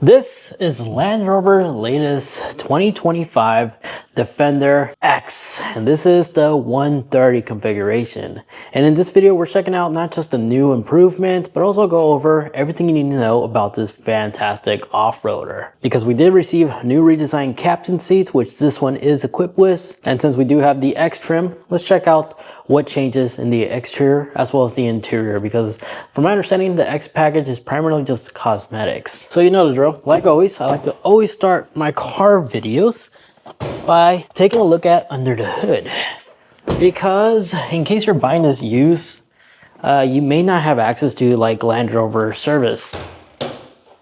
This is Land Rover's latest 2025 Defender X, and this is the 130 configuration. And in this video, we're checking out not just the new improvements, but also go over everything you need to know about this fantastic off-roader. Because we did receive new redesigned captain seats, which this one is equipped with. And since we do have the X trim, let's check out what changes in the exterior as well as the interior, because from my understanding, the X package is primarily just cosmetics. So you know the drill. Like always, I like to always start my car videos by taking a look at under the hood, because in case you're buying this used, you may not have access to like Land Rover service,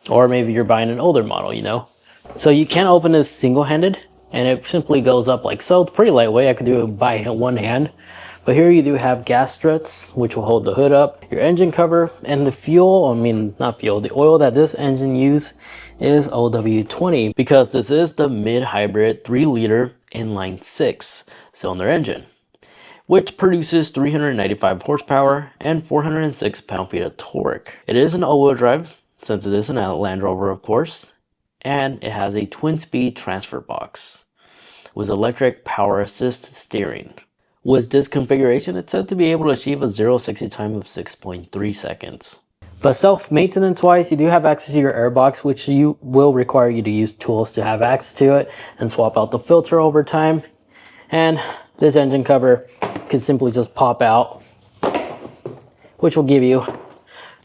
or maybe you're buying an older model, you know. So you can open this single-handed, and it simply goes up like so. It's pretty lightweight. I could do it by one hand. But here you do have gas struts, which will hold the hood up, your engine cover, and the fuel, the oil that this engine uses is OW20, because this is the mid-hybrid 3-liter inline 6-cylinder engine, which produces 395 horsepower and 406 pound-feet of torque. It is an all-wheel drive, since it is an Land Rover, of course, and it has a twin-speed transfer box with electric power assist steering. With this configuration, it's said to be able to achieve a 0-60 time of 6.3 seconds. But self-maintenance wise, you do have access to your airbox, which will require you to use tools to have access to it and swap out the filter over time. And this engine cover can simply just pop out, which will give you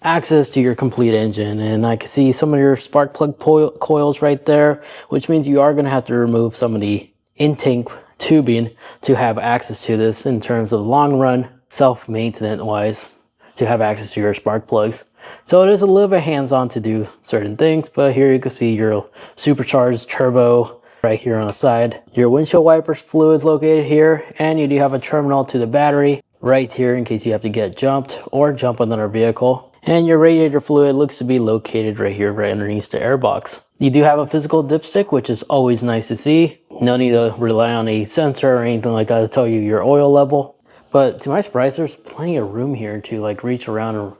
access to your complete engine. And I can see some of your spark plug coils right there, which means you are going to have to remove some of the intake tubing to have access to this in terms of long run self-maintenance wise, to have access to your spark plugs. So it is a little bit hands-on to do certain things, but here you can see your supercharged turbo right here on the side. Your windshield wipers fluids located here, and you do have a terminal to the battery right here in case you have to get jumped or jump another vehicle. And your radiator fluid looks to be located right here, right underneath the airbox. You do have a physical dipstick, which is always nice to see. No need to rely on a sensor or anything like that to tell you your oil level. But to my surprise, there's plenty of room here to like reach around and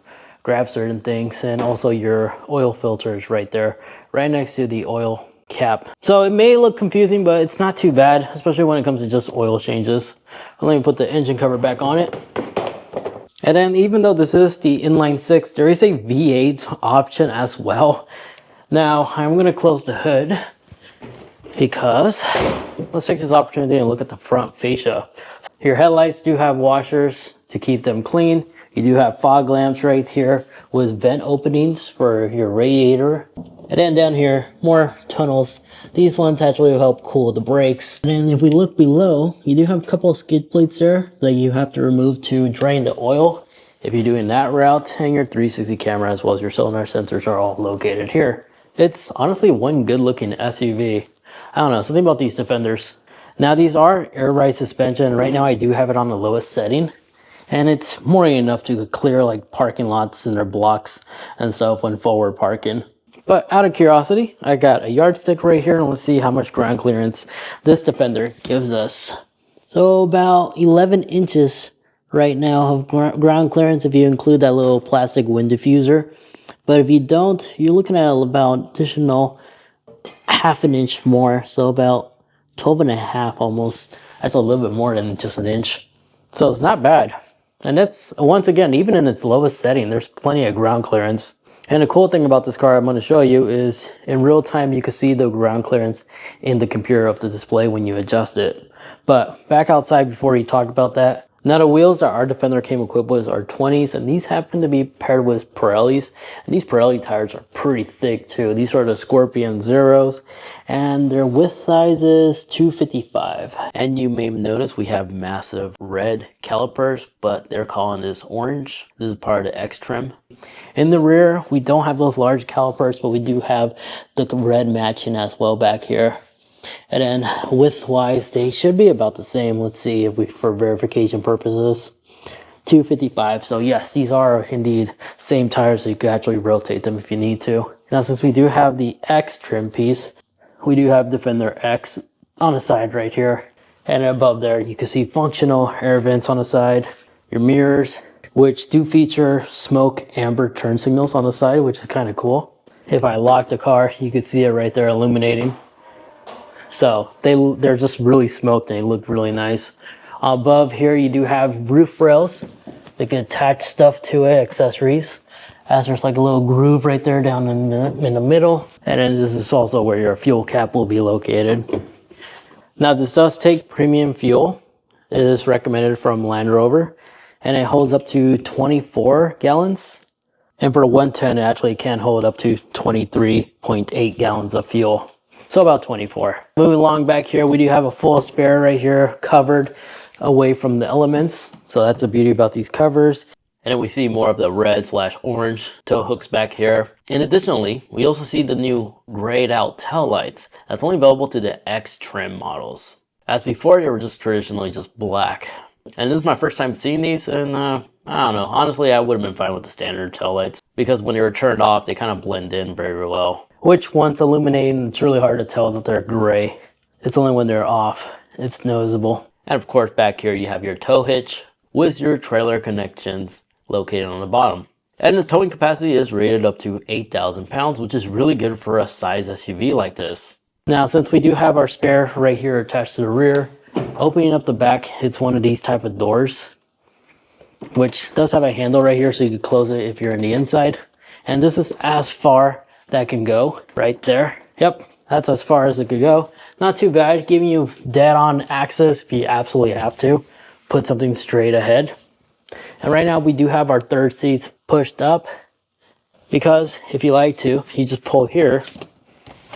grab certain things. And also your oil filter is right there, right next to the oil cap. So it may look confusing, but it's not too bad, especially when it comes to just oil changes. Let me put the engine cover back on it. And then even though this is the inline 6, there is a V8 option as well. Now I'm going to close the hood because let's take this opportunity and look at the front fascia. Your headlights do have washers to keep them clean. You do have fog lamps right here with vent openings for your radiator. And then down here, more tunnels. These ones actually will help cool the brakes. And then if we look below, you do have a couple of skid plates there that you have to remove to drain the oil if you're doing that route. And your 360 camera as well as your sonar sensors are all located here. It's honestly one good looking SUV. I don't know, something about these Defenders. Now these are air ride suspension. Right now I do have it on the lowest setting, and it's more than enough to clear like parking lots and their blocks and stuff when forward parking. But out of curiosity, I got a yardstick right here, and let's see how much ground clearance this Defender gives us. So about 11 inches right now of ground clearance if you include that little plastic wind diffuser. But if you don't, you're looking at about additional half an inch more, so about 12 and a half almost. That's a little bit more than just an inch. So it's not bad. And that's, once again, even in its lowest setting, there's plenty of ground clearance. And the cool thing about this car I'm going to show you is in real time you can see the ground clearance in the computer of the display when you adjust it. But back outside before we talk about that. Now the wheels that our Defender came equipped with are 20s, and these happen to be paired with Pirellis. And these Pirelli tires are pretty thick too. These are the Scorpion Zeros, and their width size is 255. And you may notice we have massive red calipers, but they're calling this orange. This is part of the X trim. In the rear, we don't have those large calipers, but we do have the red matching as well back here. And then width-wise, they should be about the same. Let's see if we, for verification purposes, 255. So yes, these are indeed same tires, so you can actually rotate them if you need to. Now, since we do have the X trim piece, we do have Defender X on the side right here. And above there, you can see functional air vents on the side. Your mirrors, which do feature smoke amber turn signals on the side, which is kind of cool. If I lock the car, you could see it right there illuminating. So they're just really smoked and they look really nice. Above here you do have roof rails. They can attach stuff to it, accessories. As there's like a little groove right there down in the middle. And then this is also where your fuel cap will be located. Now this does take premium fuel. It is recommended from Land Rover. And it holds up to 24 gallons. And for a 110, it actually can hold up to 23.8 gallons of fuel. So about 24. Moving along back here, we do have a full spare right here covered away from the elements. So that's the beauty about these covers. And then we see more of the red/orange tow hooks back here. And additionally, we also see the new grayed out tail lights. That's only available to the X trim models. As before, they were just traditionally just black. And this is my first time seeing these, and I don't know. Honestly, I would have been fine with the standard tail lights because when they were turned off, they kind of blend in very well. Which once illuminating, it's really hard to tell that they're gray. It's only when they're off, it's noticeable. And of course, back here you have your tow hitch with your trailer connections located on the bottom. And the towing capacity is rated up to 8,000 pounds, which is really good for a size SUV like this. Now, since we do have our spare right here attached to the rear, opening up the back, it's one of these type of doors, which does have a handle right here so you can close it if you're in the inside. And this is as far that can go right there. Yep, that's as far as it could go. Not too bad, giving you dead on access if you absolutely have to put something straight ahead. And right now we do have our third seats pushed up because if you like to, you just pull here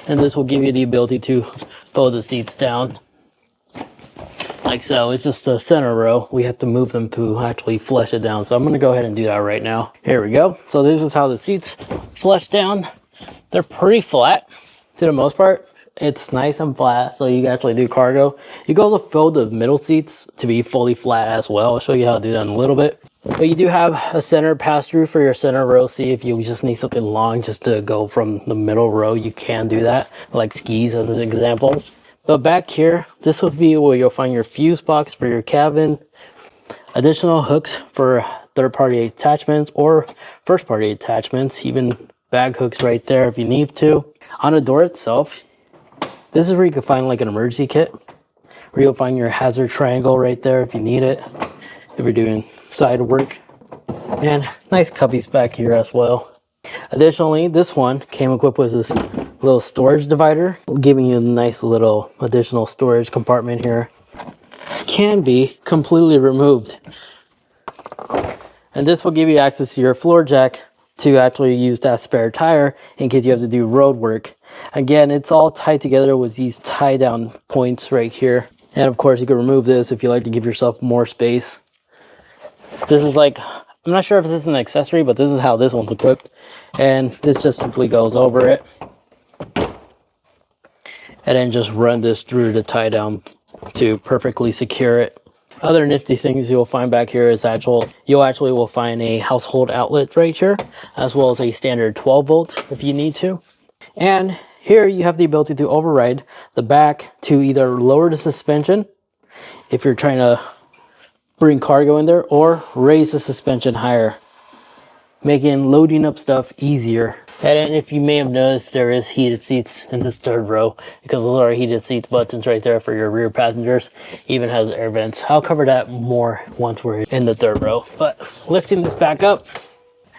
and this will give you the ability to fold the seats down like so. It's just a center row. We have to move them to actually flush it down. So I'm going to go ahead and do that right now. Here we go. So this is how the seats flush down. They're pretty flat to the most part. It's nice and flat, so you can actually do cargo. You can also fold the middle seats to be fully flat as well. I'll show you how to do that in a little bit. But you do have a center pass-through for your center row seat. If you just need something long just to go from the middle row, you can do that, like skis as an example. But back here, this would be where you'll find your fuse box for your cabin, additional hooks for third-party attachments or first-party attachments, even bag hooks right there if you need to. On the door itself, this is where you can find like an emergency kit, where you'll find your hazard triangle right there if you need it, if you're doing side work. And nice cubbies back here as well. Additionally, this one came equipped with this little storage divider, giving you a nice little additional storage compartment here. Can be completely removed. And this will give you access to your floor jack to actually use that spare tire in case you have to do road work. Again, it's all tied together with these tie down points right here. And of course you can remove this if you like to give yourself more space. This is like, I'm not sure if this is an accessory, but this is how this one's equipped. And this just simply goes over it. And then just run this through the tie down to perfectly secure it. Other nifty things you'll find back here is you'll actually will find a household outlet right here, as well as a standard 12 volt if you need to. And here you have the ability to override the back to either lower the suspension if you're trying to bring cargo in there, or raise the suspension higher, making loading up stuff easier. And if you may have noticed, there is heated seats in this third row because those are heated seats buttons right there for your rear passengers. Even has air vents. I'll cover that more once we're in the third row. But lifting this back up,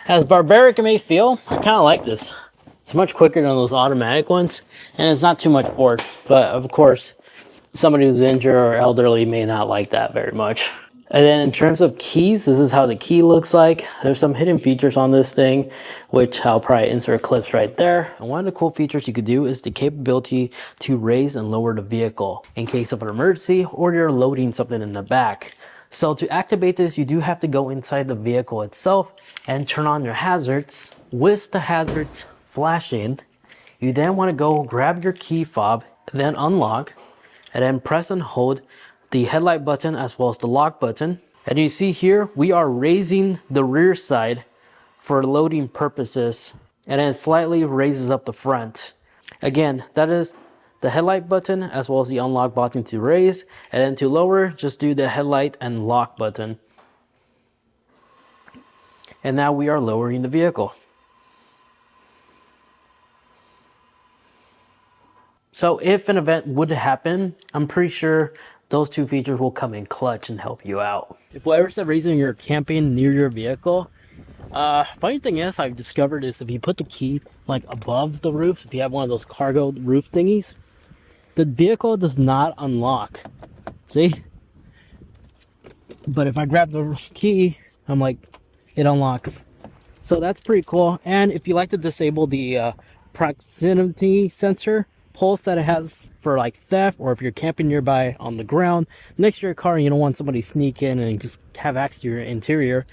as barbaric it may feel, I kind of like this. It's much quicker than those automatic ones, and it's not too much force. But of course, somebody who's injured or elderly may not like that very much. And then in terms of keys, this is how the key looks like. There's some hidden features on this thing, which I'll probably insert clips right there. And one of the cool features you could do is the capability to raise and lower the vehicle in case of an emergency or you're loading something in the back. So to activate this, you do have to go inside the vehicle itself and turn on your hazards. With the hazards flashing, you then want to go grab your key fob, then unlock, and then press and hold the headlight button as well as the lock button. And you see here, we are raising the rear side for loading purposes, and then it slightly raises up the front. Again, that is the headlight button as well as the unlock button to raise, and then to lower, just do the headlight and lock button. And now we are lowering the vehicle. So if an event would happen, I'm pretty sure those two features will come in clutch and help you out. If for whatever some reason you're camping near your vehicle, funny thing is I've discovered is if you put the key like above the roofs, if you have one of those cargo roof thingies, the vehicle does not unlock. See? But if I grab the key, I'm like, it unlocks. So that's pretty cool. And if you like to disable the proximity sensor pulse that it has for like theft, or if you're camping nearby on the ground next to your car and you don't want somebody to sneak in and just have access to your interior,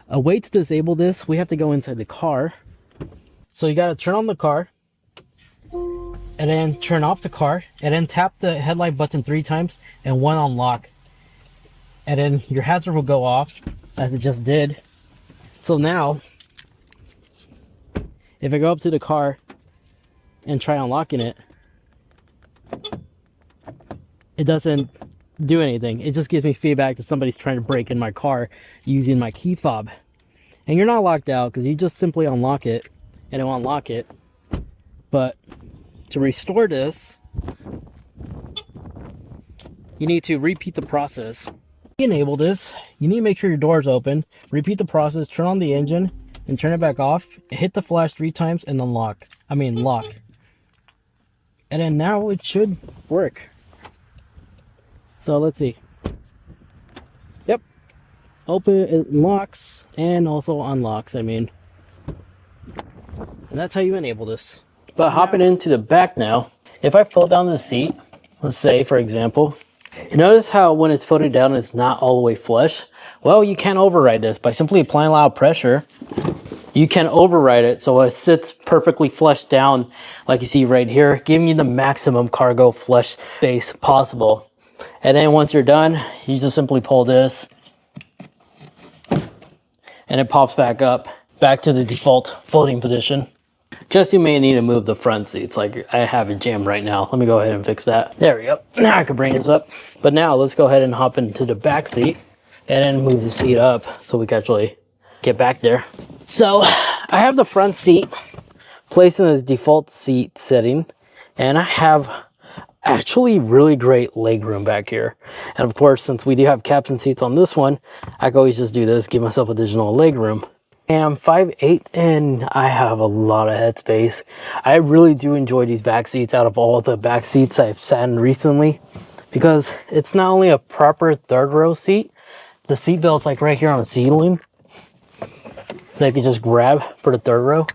a way to disable this, we have to go inside the car. So you got to turn on the car and then turn off the car and then tap the headlight button 3 times and 1 on lock, and then your hazard will go off as it just did. So now if I go up to the car and try unlocking it, it doesn't do anything. It just gives me feedback that somebody's trying to break in my car using my key fob. And you're not locked out because you just simply unlock it and it will unlock it. But to restore this, you need to repeat the process. To enable this, you need to make sure your door is open, repeat the process, turn on the engine and turn it back off, hit the flash 3 times and then lock. And then now it should work. So let's see. Yep. Open, it locks and also unlocks, And that's how you enable this. But hopping into the back now, if I fold down the seat, let's say for example, you notice how when it's folded down it's not all the way flush? Well, you can override this by simply applying a lot of pressure. You can override it so it sits perfectly flushed down like you see right here, giving you the maximum cargo flush space possible. And then once you're done, you just simply pull this and it pops back up, back to the default folding position. Just you may need to move the front seats, like I have it jammed right now. Let me go ahead and fix that. There we go. Now I can bring this up. But now let's go ahead and hop into the back seat and then move the seat up so we can actually get back there. So I have the front seat placed in its default seat setting, and I have actually really great leg room back here. And of course, since we do have captain seats on this one, I can always just do this, give myself additional leg room. I'm 5'8" and I have a lot of headspace. I really do enjoy these back seats out of all the back seats I've sat in recently, because it's not only a proper 3rd row seat, the seat belt's like right here on the ceiling that you can just grab for the 3rd row.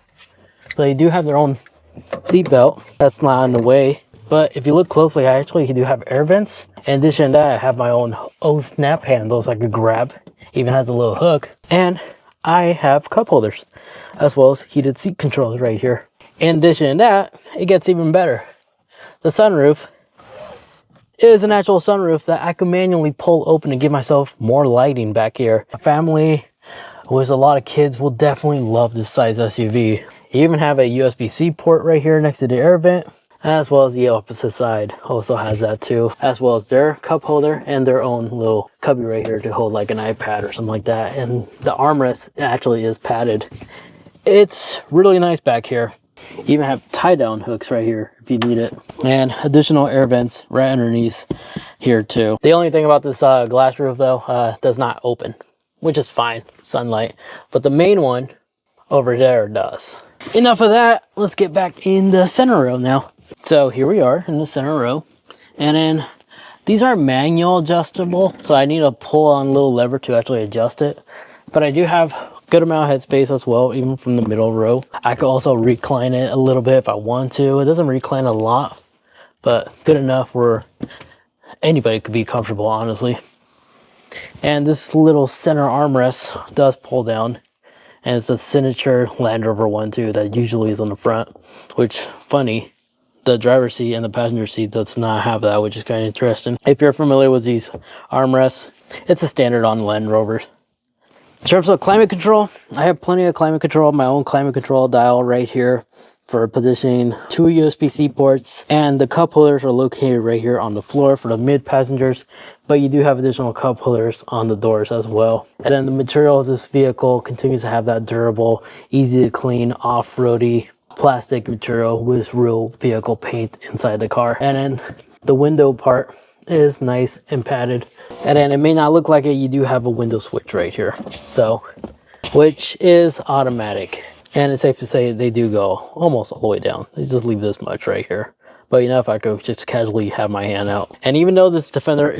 So they do have their own seat belt that's not in the way. But if you look closely, I actually do have air vents. In addition to that, I have my own snap handles I could grab. Even has a little hook. And I have cup holders, as well as heated seat controls right here. In addition to that, it gets even better. The sunroof is an actual sunroof that I can manually pull open to give myself more lighting back here. A family with a lot of kids will definitely love this size SUV. You even have a USB-C port right here next to the air vent, as well as the opposite side also has that too, as well as their cup holder and their own little cubby right here to hold like an iPad or something like that. And the armrest actually is padded. It's really nice back here. You even have tie down hooks right here if you need it, and additional air vents right underneath here too. The only thing about this glass roof though, does not open, which is fine, sunlight, but the main one over there does. Enough of that, let's get back in the center row now. So here we are in the center row, and then these are manual adjustable, so I need to pull on a little lever to actually adjust it. But I do have good amount of headspace as well, even from the middle row. I could also recline it a little bit if I want to. It doesn't recline a lot, but good enough where anybody could be comfortable, honestly. And this little center armrest does pull down, and it's a signature Land Rover one too that usually is on the front, which funny. The driver's seat and the passenger seat does not have that, which is kind of interesting. If you're familiar with these armrests, it's a standard on Land Rovers. In terms of climate control, I have plenty of climate control, my own climate control dial right here for positioning, 2 USB-C ports, and the cup holders are located right here on the floor for the mid passengers, but you do have additional cup holders on the doors as well. And then the material of this vehicle continues to have that durable, easy to clean, off-roady plastic material with real vehicle paint inside the car. And then the window part is nice and padded. And then it may not look like it, you do have a window switch right here, so which is automatic. And it's safe to say they do go almost all the way down. They just leave this much right here. But you know, if I could just casually have my hand out. And even though this Defender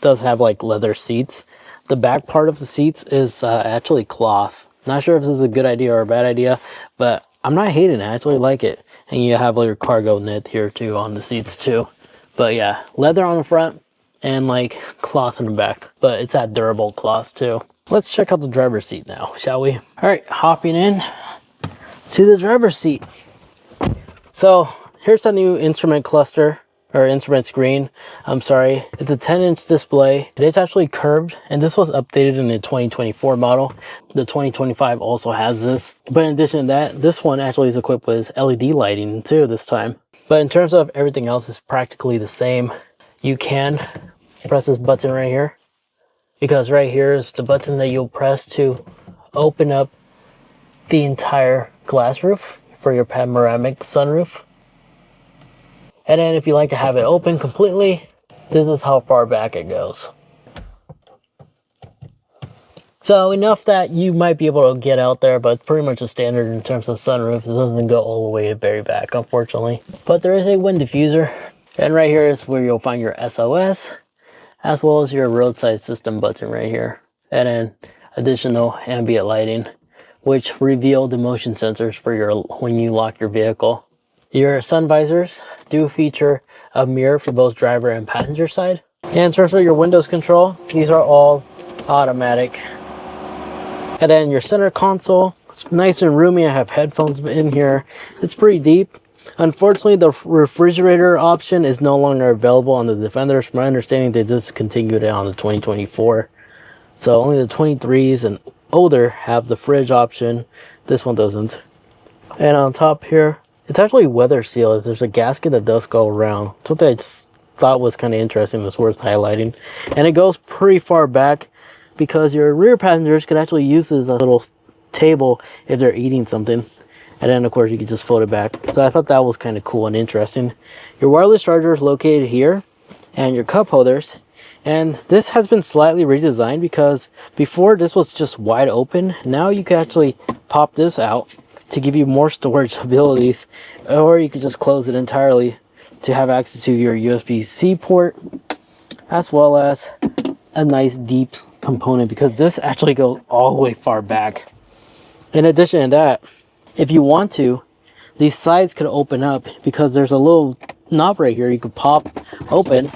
does have like leather seats, the back part of the seats is actually cloth. Not sure if this is a good idea or a bad idea, but I'm not hating it. I actually like it. And you have like your cargo knit here too on the seats too. But yeah, leather on the front and like cloth in the back. But it's that durable cloth too. Let's check out the driver's seat now, shall we? All right, hopping in to the driver's seat. So here's a new instrument cluster, or instrument screen. I'm sorry. It's a 10-inch display. It is actually curved, and this was updated in the 2024 model. The 2025 also has this. But in addition to that, this one actually is equipped with LED lighting too this time. But in terms of everything else, it's practically the same. You can press this button right here, because right here is the button that you'll press to open up the entire glass roof for your panoramic sunroof. And then if you like to have it open completely, this is how far back it goes. So enough that you might be able to get out there, but it's pretty much a standard in terms of sunroof. It doesn't go all the way to very back, unfortunately. But there is a wind diffuser. And right here is where you'll find your SOS, as well as your roadside system button right here. And then additional ambient lighting, which reveal the motion sensors for when you lock your vehicle. Your sun visors do feature a mirror for both driver and passenger side. And in terms of your windows control, these are all automatic. And then your center console, it's nice and roomy. I have headphones in here. It's pretty deep. Unfortunately, the refrigerator option is no longer available on the Defenders. From my understanding, they discontinued it on the 2024. So only the 23s and older have the fridge option. This one doesn't. And on top here, it's actually weather sealed. There's a gasket that does go around. Something I just thought was kind of interesting, that's worth highlighting. And it goes pretty far back because your rear passengers could actually use this as a little table if they're eating something. And then of course you can just fold it back. So I thought that was kind of cool and interesting. Your wireless charger is located here, and your cup holders. And this has been slightly redesigned because before this was just wide open. Now you can actually pop this out to give you more storage abilities, or you could just close it entirely to have access to your USB-C port, as well as a nice deep component, because this actually goes all the way far back. In addition to that, if you want to, these sides could open up because there's a little knob right here you could pop open,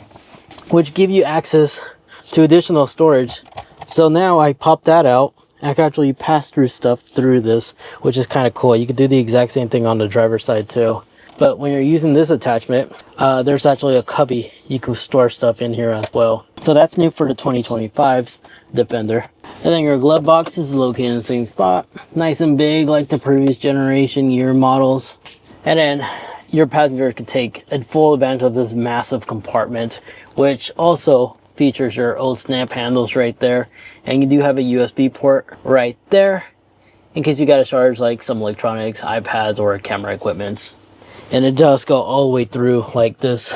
which give you access to additional storage. So now I pop that out. I can actually pass through stuff through this, which is kind of cool. You could do the exact same thing on the driver's side too. But when you're using this attachment, there's actually a cubby. You can store stuff in here as well. So that's new for the 2025's Defender. And then your glove box is located in the same spot. Nice and big like the previous generation year models. And then your passengers could take a full advantage of this massive compartment, which also features your old snap handles right there. And you do have a USB port right there in case you got to charge like some electronics, iPads, or camera equipments. And it does go all the way through, like this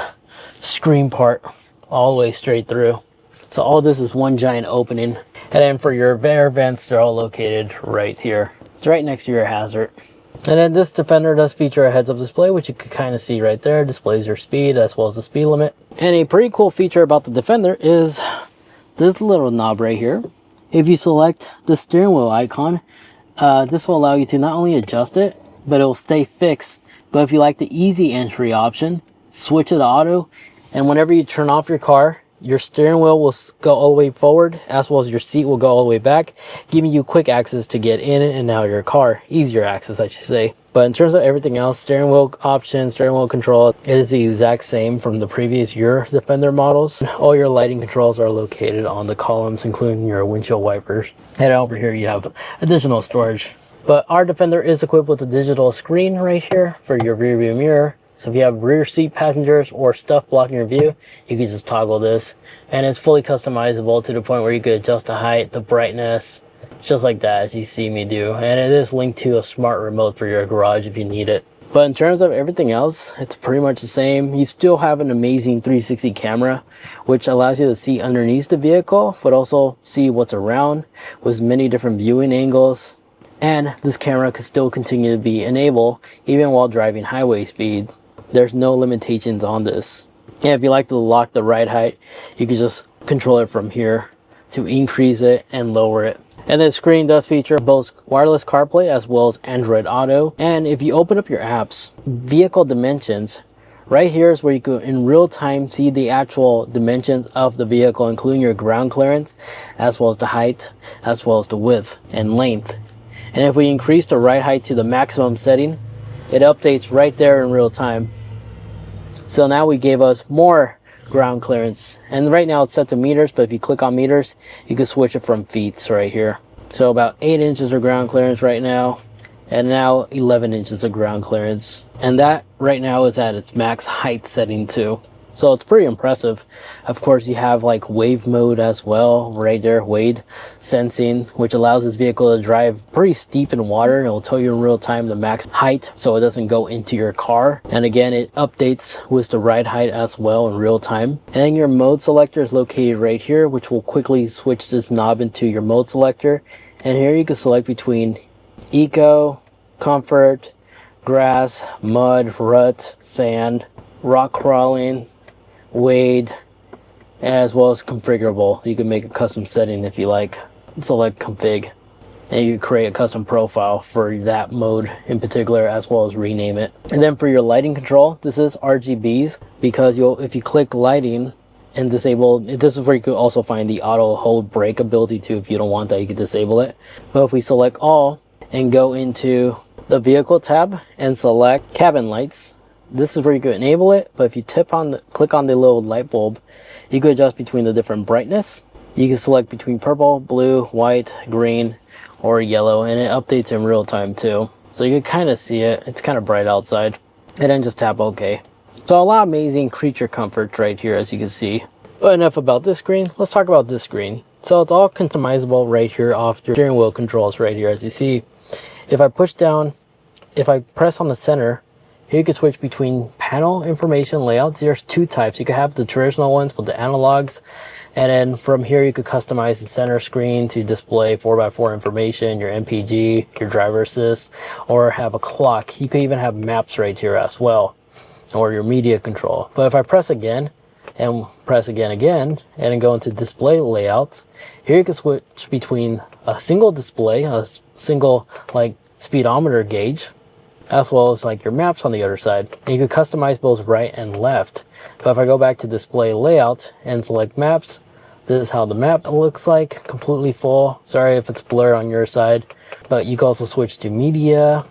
screen part, all the way straight through. So all this is one giant opening. And then for your air vents, they're all located right here. It's right next to your hazard. And then this Defender does feature a heads-up display, which you can kind of see right there. It displays your speed as well as the speed limit. And a pretty cool feature about the Defender is this little knob right here. If you select the steering wheel icon, this will allow you to not only adjust it, but it will stay fixed. But if you like the easy entry option, switch it to auto, and whenever you turn off your car, your steering wheel will go all the way forward, as well as your seat will go all the way back, giving you quick access to get in and out of your car. Easier access, I should say. But in terms of everything else, steering wheel options, steering wheel control, it is the exact same from the previous year Defender models. All your lighting controls are located on the columns, including your windshield wipers. And over here you have additional storage. But our Defender is equipped with a digital screen right here for your rear view mirror. So if you have rear seat passengers or stuff blocking your view, you can just toggle this. And it's fully customizable to the point where you could adjust the height, the brightness, just like that, as you see me do. And it is linked to a smart remote for your garage if you need it. But in terms of everything else, it's pretty much the same. You still have an amazing 360 camera, which allows you to see underneath the vehicle, but also see what's around with many different viewing angles. And this camera can still continue to be enabled even while driving highway speeds. There's no limitations on this. And if you like to lock the ride height, you can just control it from here to increase it and lower it. And the screen does feature both wireless CarPlay as well as Android Auto. And if you open up your apps, vehicle dimensions, right here is where you can in real time see the actual dimensions of the vehicle, including your ground clearance, as well as the height, as well as the width and length. And if we increase the ride height to the maximum setting, it updates right there in real time. So now we gave us more ground clearance, and right now it's set to meters, but if you click on meters, you can switch it from feet right here. So about 8 inches of ground clearance right now, and now 11 inches of ground clearance, and that right now is at its max height setting too. So it's pretty impressive. Of course, you have like wave mode as well right there, wave sensing, which allows this vehicle to drive pretty steep in water. It will tell you in real time the max height so it doesn't go into your car. And again, it updates with the ride height as well in real time. And then your mode selector is located right here, which will quickly switch this knob into your mode selector. And here you can select between eco, comfort, grass, mud, rut, sand, rock crawling, wade, as well as configurable. You can make a custom setting if you like. Select config, and you can create a custom profile for that mode in particular, as well as rename it. And then for your lighting control, this is RGBs, because if you click lighting and disable, this is where you could also find the auto hold brake ability too. If you don't want that, you can disable it. But if we select all and go into the vehicle tab and select cabin lights, this is where you could enable it. But if you click on the little light bulb, you could adjust between the different brightness. You can select between purple, blue, white, green, or yellow, and it updates in real time too. So you can kind of see it. It's kind of bright outside. And then just tap OK. So a lot of amazing creature comforts right here, as you can see. But enough about this screen. Let's talk about this screen. So it's all customizable right here off your steering wheel controls right here, as you see. If I push down, if I press on the center, here you can switch between panel information layouts. There's two types. You can have the traditional ones with the analogs, and then from here you could customize the center screen to display 4x4 information, your MPG, your driver assist, or have a clock. You can even have maps right here as well, or your media control. But if I press again and press again, and then go into display layouts, here you can switch between a single display, a single like speedometer gauge, as well as like your maps on the other side. And you can customize both right and left. But if I go back to display layout and select maps, this is how the map looks like, completely full. Sorry if it's blur on your side. But you can also switch to media,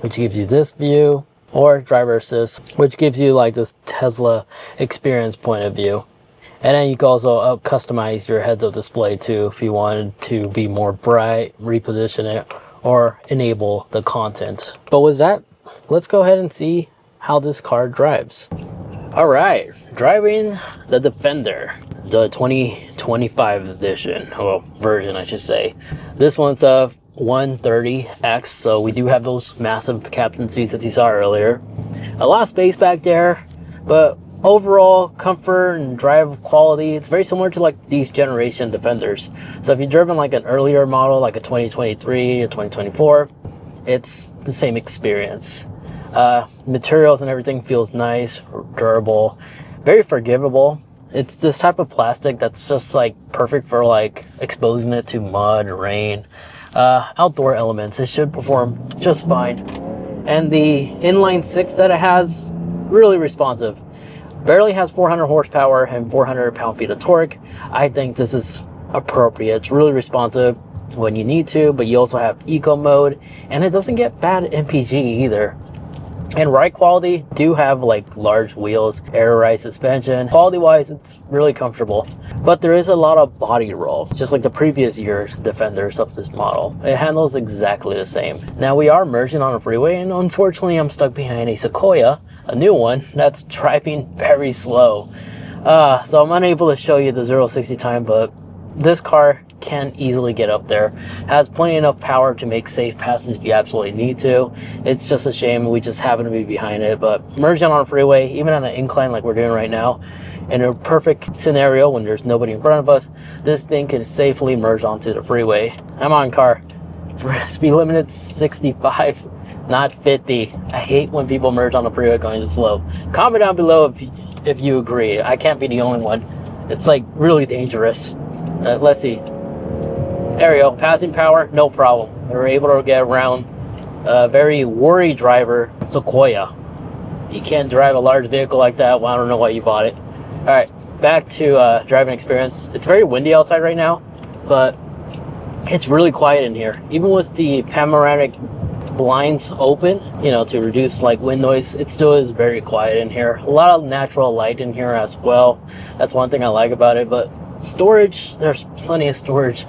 which gives you this view, or driver assist, which gives you like this Tesla experience point of view. And then you can also customize your heads-up display too if you wanted to be more bright, reposition it, or enable the content. But with that, let's go ahead and see how this car drives. All right, driving the Defender, the 2025 edition, or version I should say. This one's a 130X, so we do have those massive captain seats that you saw earlier. A lot of space back there, but overall comfort and drive quality, it's very similar to like these generation Defenders. So if you've driven like an earlier model, like a 2023 or 2024, it's the same experience. Materials and everything feels nice, durable, very forgivable. It's this type of plastic that's just like perfect for like exposing it to mud, rain, outdoor elements. It should perform just fine. And the inline six that it has, really responsive. Barely has 400 horsepower and 400 pound-feet of torque. I think this is appropriate. It's really responsive when you need to, but you also have eco mode, and it doesn't get bad MPG either. And ride quality, do have like large wheels, air ride suspension. Quality wise, it's really comfortable, but there is a lot of body roll, just like the previous year's Defenders of this model. It handles exactly the same. Now we are merging on a freeway, and unfortunately I'm stuck behind a Sequoia, a new one that's driving very slow. So I'm unable to show you the 0-60 time, but this car can easily get up there. Has plenty enough power to make safe passes if you absolutely need to. It's just a shame we just happen to be behind it. But merging on a freeway, even on an incline like we're doing right now, in a perfect scenario when there's nobody in front of us, this thing can safely merge onto the freeway. I'm on car. Speed limit 65, not 50. I hate when people merge on the freeway going this slow. Comment down below if you agree. I can't be the only one. It's like really dangerous. Let's see. There we go. Passing power, no problem. We were able to get around a very worry driver, Sequoia. You can't drive a large vehicle like that. Well, I don't know why you bought it. All right, back to driving experience. It's very windy outside right now, but it's really quiet in here. Even with the panoramic blinds open, you know, to reduce like wind noise, it still is very quiet in here. A lot of natural light in here as well. That's one thing I like about it. But storage, there's plenty of storage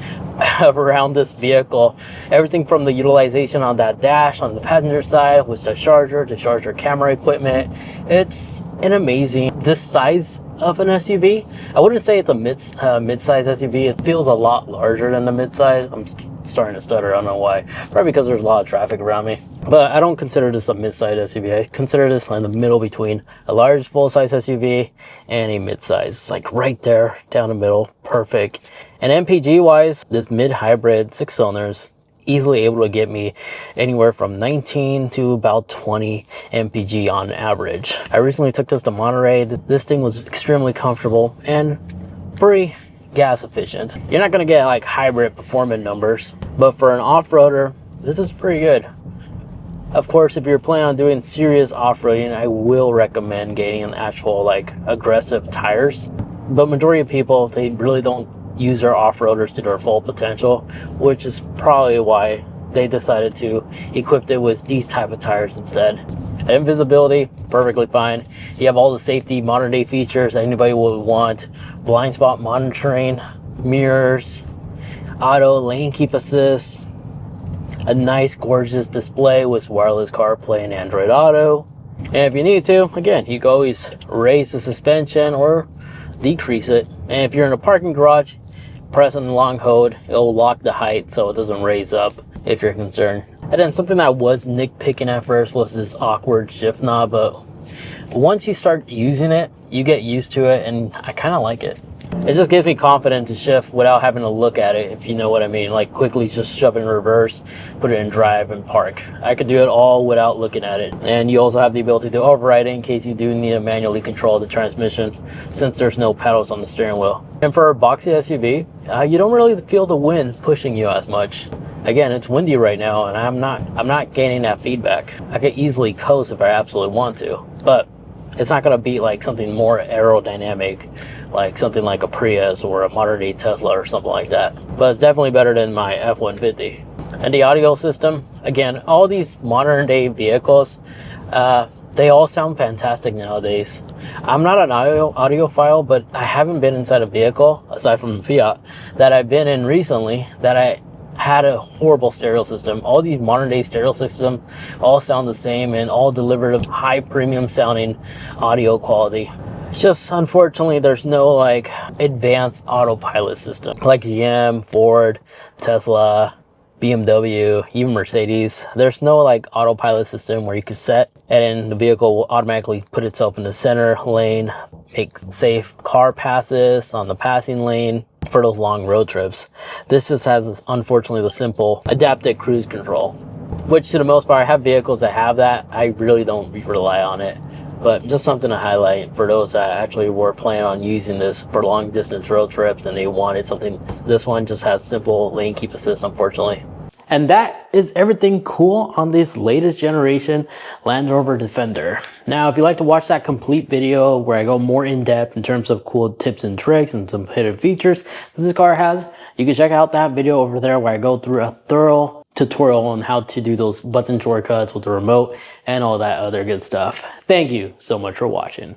around this vehicle. Everything from the utilization on that dash on the passenger side with the charger to charger camera equipment. It's an amazing, this size of an SUV. I wouldn't say it's a mid-size SUV. It feels a lot larger than the mid-size. I'm starting to stutter. I don't know why. Probably because there's a lot of traffic around me. But I don't consider this a mid-size SUV. I consider this in the middle between a large full-size SUV and a mid-size. It's like right there, down the middle. Perfect. And MPG-wise, this mid-hybrid 6 cylinders, easily able to get me anywhere from 19 to about 20 mpg on average. I recently took this to Monterey. This thing was extremely comfortable and pretty gas efficient. You're not going to get like hybrid performance numbers, but for an off-roader, this is pretty good. Of course, if you're planning on doing serious off-roading, I will recommend getting an actual like aggressive tires. But majority of people, they really don't use their off-roaders to their full potential, which is probably why they decided to equip it with these type of tires instead. And invisibility, perfectly fine. You have all the safety modern day features anybody would want. Blind spot monitoring, mirrors, auto lane keep assist, a nice gorgeous display with wireless CarPlay and Android Auto. And if you need to, again, you can always raise the suspension or decrease it. And if you're in a parking garage, pressing the long hold, it'll lock the height so it doesn't raise up if you're concerned. And then something that was nitpicking at first was this awkward shift knob, but once you start using it, you get used to it, and I kind of like it. It just gives me confidence to shift without having to look at it, if you know what I mean. Like quickly just shove it in reverse, put it in drive and park. I could do it all without looking at it. And you also have the ability to override it in case you do need to manually control the transmission, since there's no pedals on the steering wheel. And for a boxy SUV, you don't really feel the wind pushing you as much. Again, it's windy right now, and I'm not gaining that feedback. I could easily coast if I absolutely want to, but it's not going to be like something more aerodynamic, like something like a Prius or a modern day Tesla or something like that. But it's definitely better than my F-150. And the audio system, again, all these modern day vehicles, they all sound fantastic nowadays. I'm not an audiophile, but I haven't been inside a vehicle, aside from the Fiat, that I've been in recently that I had a horrible stereo system. All these modern day stereo systems all sound the same and all delivered a high premium sounding audio quality. It's just unfortunately there's no like advanced autopilot system like GM, Ford, Tesla, BMW, even Mercedes. There's no like autopilot system where you can set and then the vehicle will automatically put itself in the center lane, make safe car passes on the passing lane for those long road trips. This just has, unfortunately, the simple adaptive cruise control, which to the most part, I have vehicles that have that. I really don't rely on it, but just something to highlight for those that actually were planning on using this for long distance road trips and they wanted something. This one just has simple lane keep assist, unfortunately. And that is everything cool on this latest generation Land Rover Defender. Now, if you'd like to watch that complete video where I go more in depth in terms of cool tips and tricks and some hidden features that this car has, you can check out that video over there where I go through a thorough tutorial on how to do those button shortcuts with the remote and all that other good stuff. Thank you so much for watching.